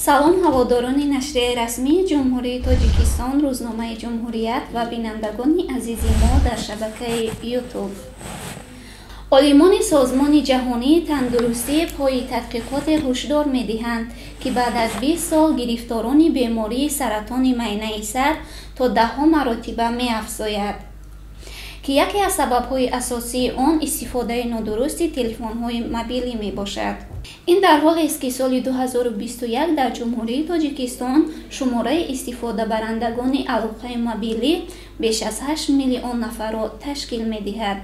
салом ҳаводорони нашрияи расмии ҷумҳурии Тоҷикистон, рӯзномаи ҷумҳурият ва бинандагони азизи мо дар шабакаи YouTube. олимони созмони ҷаҳонии тандурустӣ пойи тадқиқоте ҳушдор медиҳанд, ки баъд аз 20 сол гирифторони бемории саратони майнаи сар то 10 маротиба меафзояд, ки яке аз сабабҳои асосии он истифодаи нодурусти телефонҳои мобилӣ мебошад. ин дар ҳолест ки соли 2021 дар ҷумҳурии Тоҷикистон шумораи истифодабарандагони алоқаи мобилӣ беш аз 8 миллион нафарро ташкил медиҳад.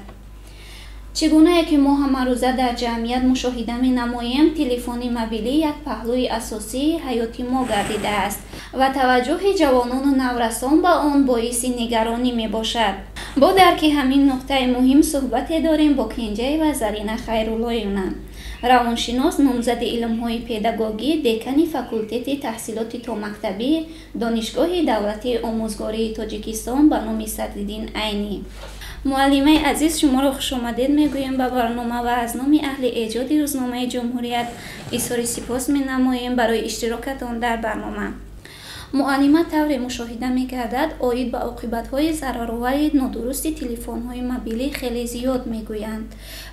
чӣ гунае ки мо ҳамарӯза дар ҷамъият мушоҳида менамоем, телефони мобилӣ як паҳлӯи асосии ҳаёти мо гардидааст ва таваҷҷуҳи ҷавонону наврасон ба он боиси нигаронӣ мебошад. бо дарки ҳамин нуқтаи муҳим суҳбате дорем бо Кенҷаева Зарина Хайруллоевна, равоншинос, номзади илмҳои педагогӣ, декани факултети таҳсилоти томактабӣ, донишгоҳи давлатии омӯзгории Тоҷикистон ба номи Садриддин Айнӣ. муаллимаи азиз, шуморо хушомадед мегӯем ба барнома ва аз номи аҳли эҷоди рӯзномаи ҷумҳурият изҳори сипос менамоем барои иштирокатон дар барнома. муаллима тавре мушоҳида мегардад оид ба оқибатҳои зараровари нодурусти телефонҳои мобилӣ хеле зиёд мегӯянд,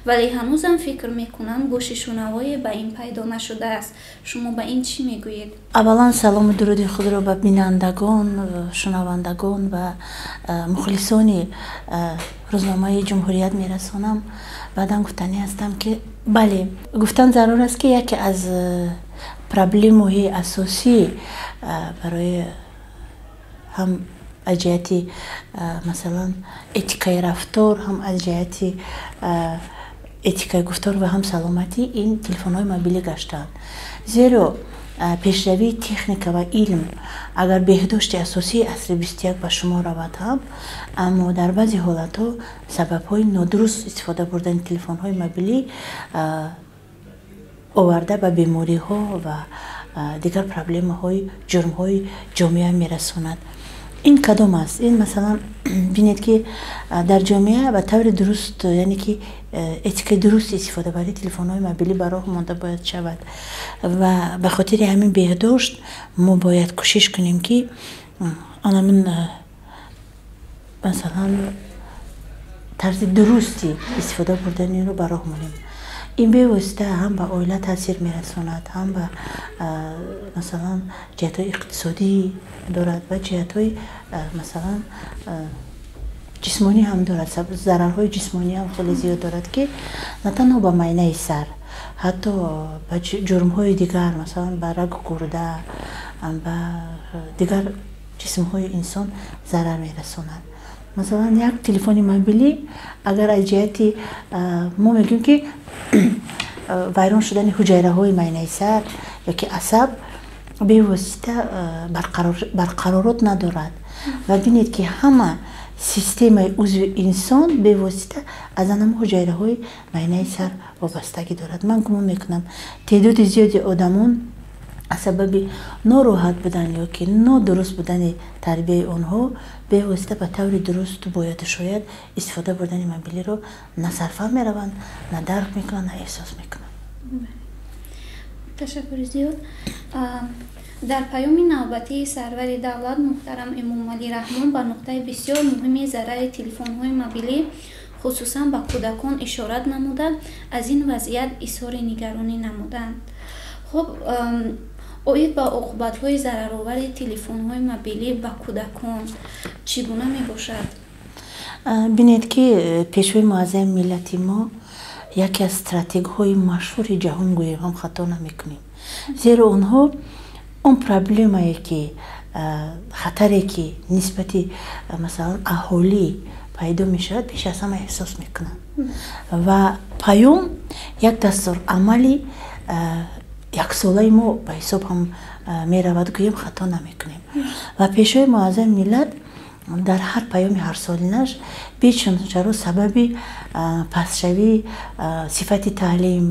вале ҳанӯзам фикр мекунанд гӯши шунавое ба ин пайдо нашудааст. шумо ба ин чӣ мегӯед? аввалан салому дуруди худро ба бинандагон, шунавандагон ва мухлисони рӯзномаи ҷумҳурият мерасонам. баъдан гуфтанӣ ҳастам ки бале, гуфтан зарур аст ки яке аз проблемаҳои асосӣ барои ҳам аз ҷиҳати масалан этикаи рафтор, ҳам аз ҷиҳати этикаи гуфтор ва ҳам саломатӣ ин телефонҳои мобилӣ гаштаанд. зеро пешравии техника ва илм агар беҳдошти асосии асри 21 ба шумор равад ҳам, аммо дар баъзе ҳолатҳо сабабҳои нодуруст истифода бурдани телефонҳои мобилӣ оварда ба бемориҳо ва дигар проблемаҳои ҷурмҳои ҷомеа мерасонад. ин кадом аст? ин масалан бинед ки дар ҷомеа ба таври дуруст, яъне ки этикаи дурусти истифодабарии телефонҳои мобилӣ ба роҳ монда бояд шавад ва ба хотири ҳамин беҳдошт мо бояд кӯшиш кунем ки анамин масалан тарзи дурусти истифода бурданиро ба роҳ монем. ин бевосита ҳам ба оила таъсир мерасонад, ҳам ба масалан ҷиҳатҳои иқтисодӣ дорад ва ҷиҳатҳои масалан ҷисмонӣ ҳам дорад. зарарҳои ҷисмонӣ ҳам хеле зиёд дорад ки на танҳо ба майнаи сар, ҳатто ба ҷурмҳои дигар, масалан ба рагу гурда, ба дигар ҷисмҳои инсон зарар мерасонад. масалан як телефони мобилӣ агар аз ҷиҳати мо мегӯем ки вайрон шудани ҳуҷайраҳои майнаи сар ёки асаб бевосита барқаророт надорад ва бинед ки ҳама системаи узви инсон бевосита аз анамо ҳуҷайраҳои майнаи сар вобастагӣ дорад. ман гумон мекунам теъдоди зиёди одамон аз сабаби нороҳат будан ёки нодуруст будани тарбияи онҳо бевосита ба таври дурусту бояду шояд истифода бурдани мобилиро на сарфаҳм мераванд, на дарк мекунанд, на эҳсос мекунанд. ташаккури зиёд. дар паёми навбатии сарвари давлат муҳтарам Эмомалӣ Раҳмон ба нуқтаи бисёр муҳими зарари телефонҳои мобилӣ хусусан ба кӯдакон ишорат намуда аз ин вазъият изҳори нигаронӣ намуданд. хуб, оид ба оқибатҳои зараровари телефонҳои мобилӣ ба кӯдакон чӣ гуна мебошад? бинед ки пешвои муаззами миллати мо яке аз стратегҳои машҳури ҷаҳон гӯем, ҳам хато намекунем. зеро онҳо он проблемае ки хатаре ки нисбати масалан аҳолӣ пайдо мешавад пеш аз ҳама эҳсос мекунанд ва паём як дастурамали яксолаи мо ба ҳисоб ҳам меравад, гӯем хато намекунем ва пешвои муаззами миллат дар ҳар паёми ҳарсолинаш бечунчаро сабаби пастшавии сифати таълим,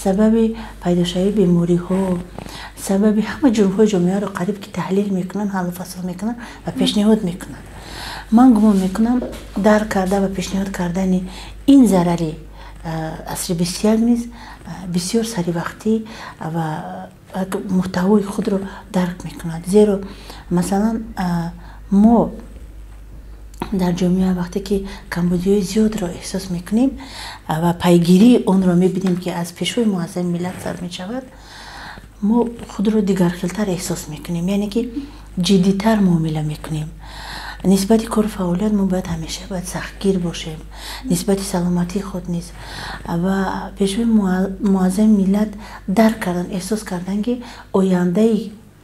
сабаби пайдошавии бемориҳо, сабаби ҳама ҷурмҳои ҷомеаро қариб ки таҳлил мекунанд, ҳаллу фасл мекунанд ва пешниҳод мекунанд. ман гумон мекунам дарк карда ва пешниҳод кардани ин зарари асри 21 низ бисёр саривақтӣ ва محتوای خود رو درک میکند. زیرا مثلا ما در جامعه وقتی که کمبودی زیاد رو احساس میکنیم و پیگیری اون رو میبینیم که از پیشوی معظم ملت سر میشود، ما خود رو دیگرخیلتر احساس میکنیم، یعنی که جدیتر معامله میکنیم. نسبت کار فعالیت ما باید همیشه باید سختگیر باشیم، نسبت سلامتی خود نیست. و پیشوی معظم ملت درک کردن، احساس کردن که آینده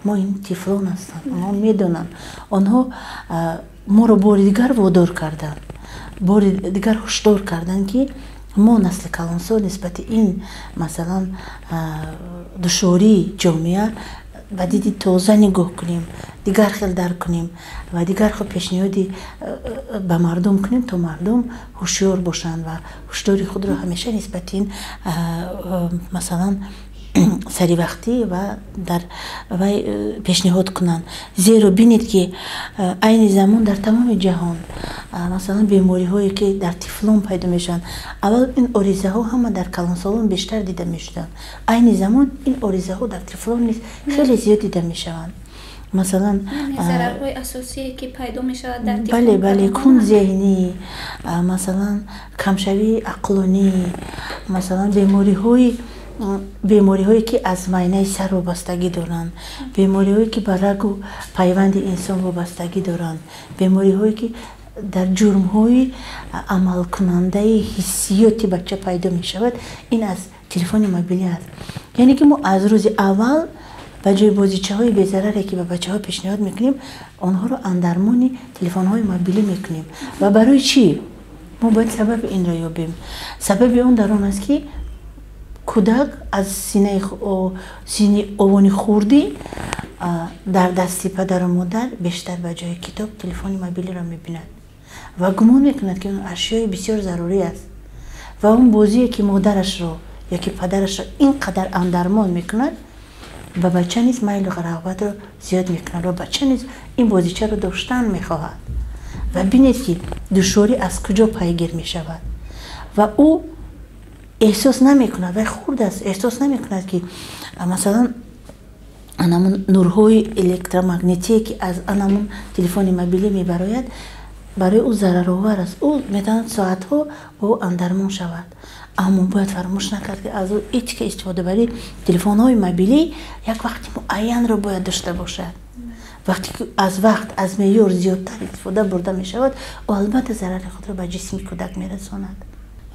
ما این طفلان هستند، ما میدونن، آنها ما رو بار دیگر وادار کردن، بار دیگر هشدار کردن که ما نسل کلانسال نسبت این مثلا دشواری جامعه و دیدی تازه نگاه کنیم، دیگر خیل درک کنیم و دیگر خود پیشنهادی به مردم کنیم تا مردم هوشیار باشند و هشداری خود رو همیشه نسبت این مثلا سری وقتی و در پیشنهاد کنند. زیرا بینید که این زمان در تمام جهان مثلا بیماری هایی که در طفلان پیدا میشن، اول این آریزه ها هم در کلانسالان بیشتر دیده میشدن، این زمان این آریزه ها در طفلان نیست خیلی زیاد دیده میشوند. مثلا ضررهای اساسی که پیدا میشود در طفلان، بله کون ذهنی، مثلا کمشوی عقلانی، مثلا بیماری هایی که از معاینه سر وابستگی دارند، بیماری هایی که به رگ و پیوند انسان وابستگی دارند، بیماری هایی که در جرم های عمل کننده حسیاتی بچه پیدا می شود، این از تلفن موبیلی است. یعنی که ما از روز اول به جای بازیچه های بی‌ضرری که به بچه ها پیشنهاد میکنیم، آنها رو اندرمان تلفن های موبیلی میکنیم. و برای چی؟ ما باید سبب این را یابیم. سبب اون در آن است که کودک از سینه اوانی خوردی در دستی پدر و مادر بیشتر به جای کتاب تلفن موبیلی را میبیند و گمان میکند که اون اشیای بسیار ضروری است و اون بازی که مادرش رو یا که پدرش رو اینقدر اندرمان میکند و بچه نیز میل و رغبت رو زیاد میکند و بچه نیز این بازیچه رو داشتن میخواهد. و بینید که دشواری از کجا پیگیر میشود و او احساس نمیکند و خورد است، احساس نمیکند که مثلا انمون نورهای الکترومغناطیسی که از انمون تلفن موبیلی میبراید برای او ضررآور است. او میتواند ساعتها با او اندرمان شود، اما باید فراموش نکرد که از او هیچ که استفاده برای تلفن های موبیلی یک وقتی معین رو باید داشته باشد. وقتی که از وقت از معیار زیادتر استفاده برده میشود و البته ضرر خود را به جسم کودک میرساند.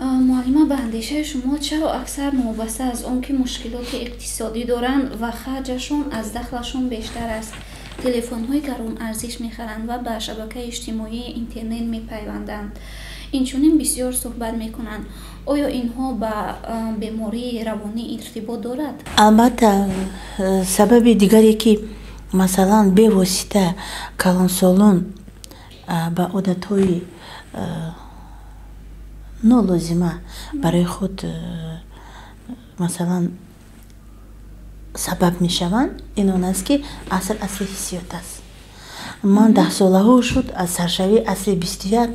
معلمه، به اندیشه شما چرا اکثر وابسته از اون که مشکلات اقتصادی دارند و خرجشون از دخلشون بیشتر است تلفن های گران ارزش میخرند و به شبکه اجتماعی اینترنت میپیوندند؟ اینچنین بسیار صحبت میکنند. آیا اینها به بیماری روانی ارتباط دارد؟ البته سبب دیگری که مثلا به واسطه کلانسالان به عادتهای نالازمه برای خود مثلا سبب میشوند، این اون است که عصر حسیات است. من 10 ساله ها شد از سرشوی عصر 21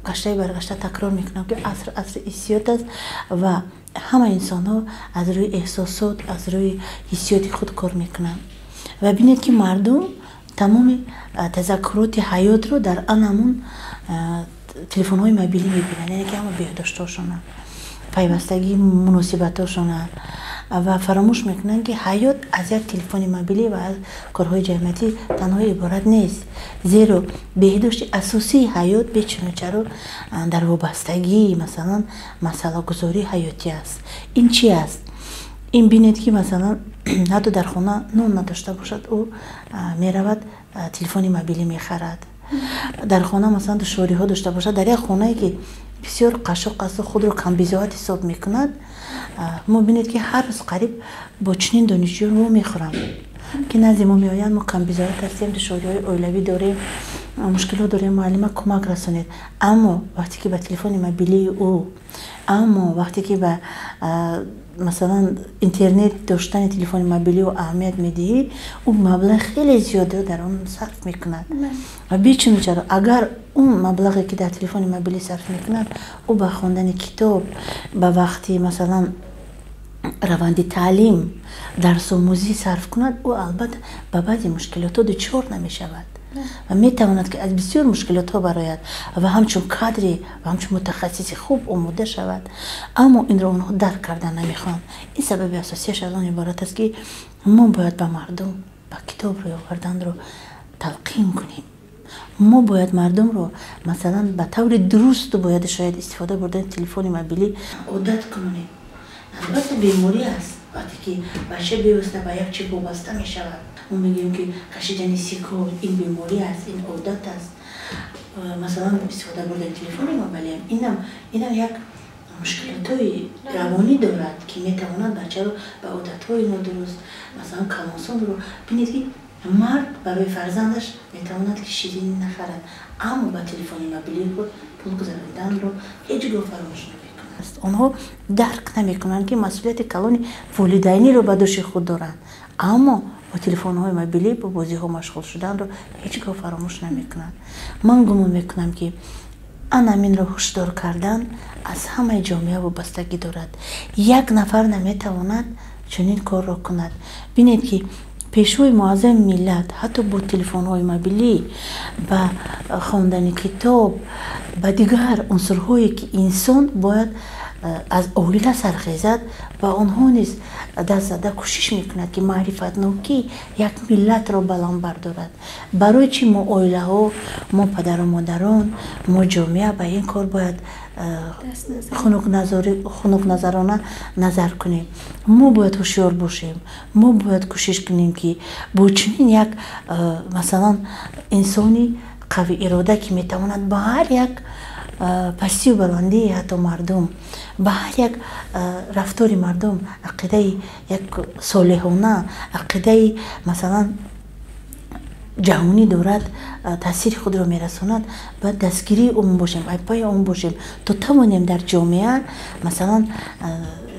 گشته برگشته تکرار میکنم که عصر حسیات است و همه انسان ها از روی احساسات از روی حسیات خود کار میکنن و بینید که مردم تمام تذکرات حیات رو در انمون تلفن های موبیلی میبینن، یعنی که همه بهداشتاشونه، پیوستگی مناسبتاشونه و فراموش میکنن که حیات از یک تلفن موبیلی و از کارهای جمعیتی تنها عبارت نیست. زیرا بهداشت اساسی حیات بیچونه چرا در وابستگی مثلا مسئله گذاری حیاتی است. این چی است؟ این بینید که مثلا حتی در خانه نون نداشته باشد او میرود تلفن موبیلی میخرد. در خانه مثلا دشواری ها داشته باشد، در یک خانه که بسیار قشق است خود رو کم بی‌ضابط حساب میکند، ما بینید که هر روز قریب با چنین دانشجویان رو میخورم که نزد ما میآیند ما کم بی‌ضابط هستیم، دشواری های اولوی داریم، مشکلات داریم، معلم کمک رسانید. اما وقتی که به تلفن موبیلی او، اما وقتی که به مثلا اینترنت داشتن تلفن موبیلی و اهمیت میدهی، اون مبلغ خیلی زیاده در اون صرف میکند و بیچون چرا اگر اون مبلغی که در تلفن موبیلی صرف میکند او به خواندن کتاب، به وقتی مثلا раванди таълим дарсомӯзӣ сарф кунад, ӯ албатта ба баъзи мушкилотҳо дучор намешавад ва метавонад ки аз бисёр мушкилотҳо барояд ва ҳамчун кадри ва ҳамчун мутахассиси хуб омода шавад. Аммо инро онҳо дарк карда намехоҳанд. Ин сабаби асосияш аз он иборат аст ки мо бояд ба мардум ба китоб рӯй оварданро талқин кунем. мо бояд мардумро масалан ба таври дурусту бояд шояд истифода бурдани телефони мобилӣ одат кунонем. албатта беморӣ аст вақте ки бача бевоста ба як чиз вобаста мешавад. мо мегӯем ки кашидани сигор ин беморӣ аст, ин одат аст. масалан истифода бурдани телефони мобилӣ инам як мушкилотҳои равонӣ дорад ки метавонад бачаро ба одатҳои нодуруст, масалан калонсонро бинед ки мард барои фарзандаш метавонад ки ширинӣ нахарад, аммо ба телефони мобилии худ пул гузарониданро ҳеҷ гоҳ фаромӯш намекунад. онҳо дарк намекунанд ки масъулияти калони волидайниро ба доши худ доранд, аммо با تلفن‌های موبیلی با بازی‌ها مشغول شدن رو هیچگاه فراموش نمی‌کنند. من گمان می‌کنم که این را هشدار کردن از همه جامعه وابستگی دارد. یک نفر نمی‌تواند چنین کار را کند. ببینید که پیشوای معظم ملت حتی با تلفن‌های موبیلی با خواندن کتاب و دیگر عنصرهایی که انسان باید از عائله سرخیزد و آنها نیز دست زده کوشش میکند که معرفت نوکی یک ملت را بلند بردارد. برای چی ما عائله ها، ما پدر و مادران، ما جامعه به این کار باید خنک نظرانه نظر کنیم. ما باید هوشیار باشیم. ما باید کوشش کنیم که با چنین یک مثلا انسانی قوی اراده که میتواند با هر یک پستی و بلندی حتی مردم به هر یک رفتار مردم عقیده یک صالحانه، عقیده مثلا جهانی دارد، تاثیر خود را میرساند، باید دستگیری اون باشیم، پای اون باشیم تا توانیم در جامعه مثلا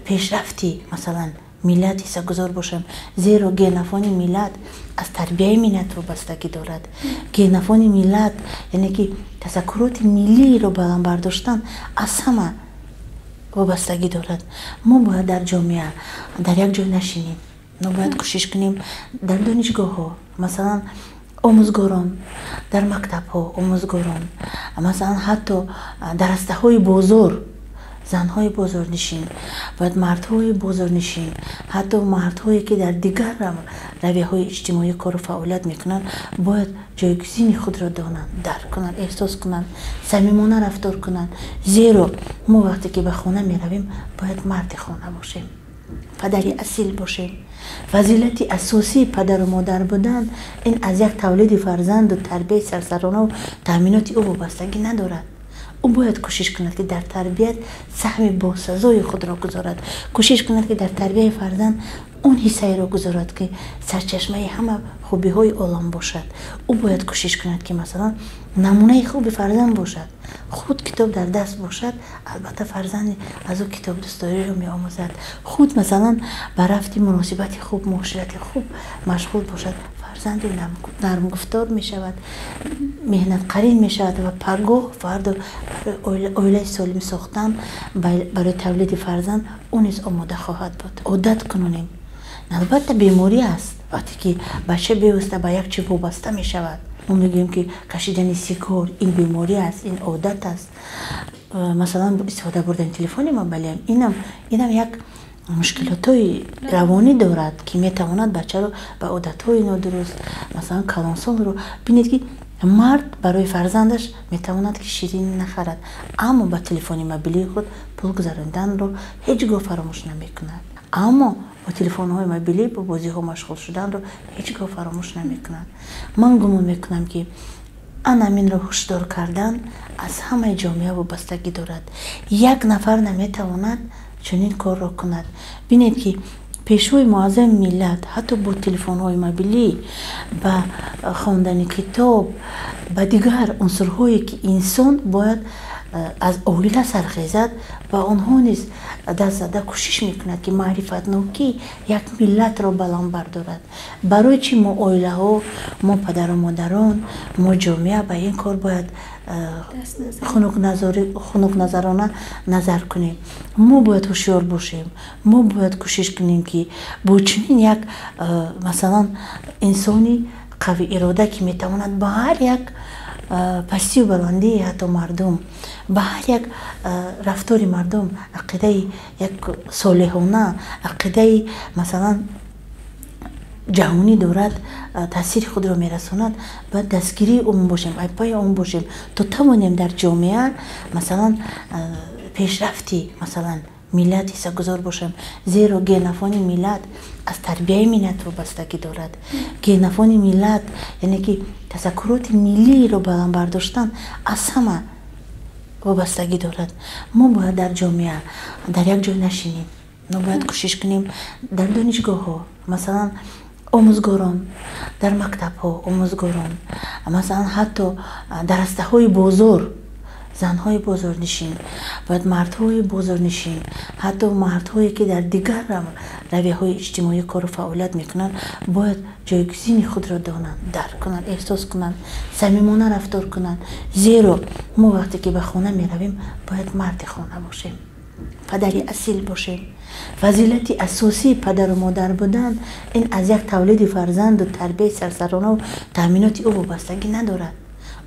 پیشرفتی مثلا ملت حسابگزار باشم. زیرا گینافانی ملت از تربیه ملت وابستگی دارد. گینافانی ملت یعنی که تذکرات ملی رو بلند برداشتن از همه وابستگی دارد. ما باید در جامعه در یک جای نشینیم. ما باید کوشش کنیم در دانشگاه ها مثلا آموزگاران، در مکتب ها آموزگاران، مثلا حتی در راسته های بازار زنهای بازارنشین، باید مردهای بازارنشین، حتی مردهایی که در دیگر رویه‌های اجتماعی کار و فعالیت میکنند باید جایگزین خود را دانند، درک کنند، احساس کنند، صمیمانه رفتار کنند. زیرا ما وقتی که به خانه میرویم باید مرد خانه باشیم، پدری اصیل باشیم. فضیلت اساسی پدر و مادر بودن این از یک تولید فرزند و تربیت سرسرانه و تامینات او وابستگی ندارد. او باید کوشش کند که در تربیت سهم باسزای خود را گذارد، کوشش کند که در تربیت فرزند اون حصه را گذارد که سرچشمه همه خوبی های عالم باشد. او باید کوشش کند که مثلا نمونه خوب فرزند باشد، خود کتاب در دست باشد، البته فرزند از او کتاب دوستداری رو می آموزد، خود مثلا بر رفت مناسبت خوب، معاشرت خوب مشغول باشد، فرزند نرم گفتار می شود، مهنت قرین می شود و پرگاه فرد عائله سالم ساختن برای تولید فرزند اون نیز آماده خواهد بود. عادت کنونیم. البته بیماری است وقتی که بچه بیوسته به یک چیز وابسته می شود. ما میگیم که کشیدن سیگار این بیماری است، این عادت است. مثلا استفاده بردن تلفن موبیل اینم یک مشکلات‌های روانی دارد که میتواند بچه رو به عادت‌های نادرست مثلا کلانسان رو ببینید که مرد برای فرزندش میتواند که شیرینی نخرد، اما با تلفن موبیلی خود پول گذراندن رو هیچگاه فراموش نمیکند. اما با تلفن‌های موبیلی با بازی‌ها مشغول شدن رو هیچگاه فراموش نمیکنند. من گمان میکنم که این را هشدار کردن از همه جامعه وابستگی دارد. یک نفر نمیتواند چنین کار را کند. ببینید که پیشوای معظم ملت حتی با تلفن‌های موبیلی با خواندن کتاب و دیگر عنصرهایی که انسان باید аз оила сархезад ба онҳо низ даст зада кӯшиш мекунад ки маърифатнокӣ як миллатро баланд бардорад. барои чӣ мо оилаҳо, мо падару модарон, мо ҷомеа ба ин кор бояд хунукназарона назар кунем. мо бояд ҳушёр бошем, мо бояд кӯшиш кунем ки бо чунин як масалан инсони қавиирода ки метавонад ба ҳар як пастию баландии ҳатто мардум, ба ҳар як рафтори мардум ақидаи як солиҳона, ақидаи масалан ҷаҳонӣ дорад, таъсири худро мерасонад, бояд дастгирии он бошем, айпои он бошем, то тавонем дар ҷомеа масалан пешрафти масалан миллат ҳиссагузор бошем. зеро генафони миллат аз тарбияи миллат вобастагӣ дорад. генафони миллат яъне ки тафаккуроти миллиро баланд бардоштан аз ҳама вобастагӣ дорад. мо бояд дар ҷомеа дар як ҷой нашинем. мо бояд кӯшиш кунем дар донишгоҳҳо масалан омӯзгорон, дар мактабҳо омӯзгорон, масалан ҳатто дар растаҳои бозор, занҳои бозорнишин, бояд мардҳои бозорнишин, ҳатто мардҳое ки дар дигар равияҳои иҷтимоӣ кору фаъолият мекунанд, бояд ҷойгузини худро донанд, дарк кунанд, эҳсос кунанд, самимона рафтор кунанд. зеро мо вақте ки ба хона меравем, бояд марди хона бошем, падари асил бошем. фазилати асосии падару модар будан ин аз як тавлиди фарзанду тарбияи сарсаронау таъминоти ӯ вобастагӣ надорад.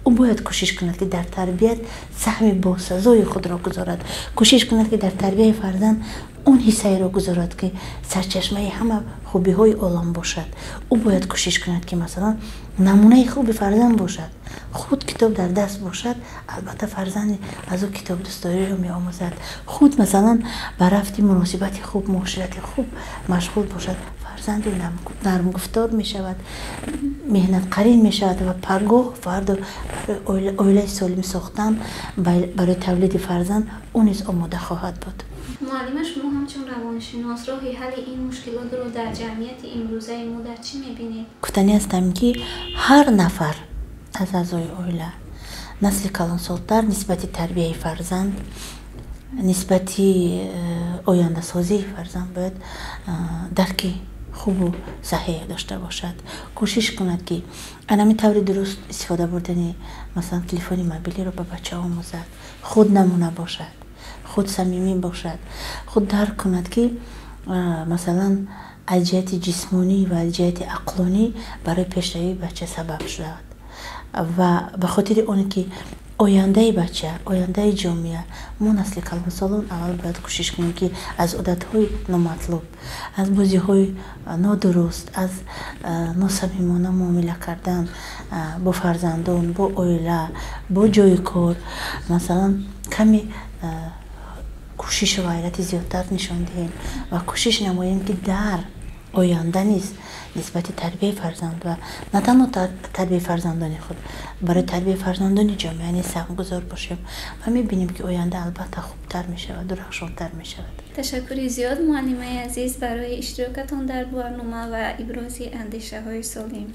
ӯ бояд кӯшиш кунад ки дар тарбият саҳми босазои худро гузорад, кӯшиш кунад ки дар тарбияи фарзанд он ҳиссаеро гузорад ки сарчашмаи ҳама хубиҳои олам бошад. ӯ бояд кӯшиш кунад ки масалан намунаи хуби фарзанд бошад, худ китоб дар даст бошад, албатта фарзанди аз ӯ китобдӯстдориро меомӯзад, худ масалан ба рафти муносибати хуб, муоширати хуб машғул бошад, фарзанди нармгуфтор мешавад, меҳнатқарин мешавад ва пагоҳ фарду оилаи солим сохтан барои тавлиди фарзанд ӯ низ омода хоҳад буд. муаллима, шумо ҳамчун равоншинос роҳи ҳалли ин мушкилотро дар ҷамъияти имрӯзаи мо дар чӣ мебинед? гуфтанӣ ҳастам ки ҳар нафар аз аъзои оила насли калонсолтар нисбати тарбияи фарзанд, нисбати ояндасозии фарзанд бояд дарки хубу саҳеҳ дошта бошад. кӯшиш кунад ки анами таври дуруст истифода бурдани масалан телефони мобилиро ба бача омӯзад, худ намуна бошад, худ самимӣ бошад, худ дарк кунад ки масалан аз ҷиҳати ҷисмонӣ ва аз ҷиҳати ақлонӣ барои пешравии бача сабаб шудааст. ва ба хотири оне ки ояндаи бача, ояндаи ҷомеа, мо насли калонсолон аввал бояд кӯшиш кунем ки аз одатҳои номатлуб, аз бозиҳои нодуруст, аз носамимона муомила кардан бо фарзандон, бо оила, бо ҷои кор масалан каме кӯшишу ғайрати зиёдтар нишон диҳем ва кӯшиш намоем ки дар оянда низ нисбати тарбияи фарзанд ва на танҳо тарбияи фарзандони худ, барои тарбияи фарзандони ҷомеа низ саҳмгузор бошем ва мебинем ки оянда албатта хубтар мешавад, дурахшонтар мешавад. ташаккури зиёд муаллимаи азиз барои иштирокатон дар барнома ва ибрози андешаҳои солим.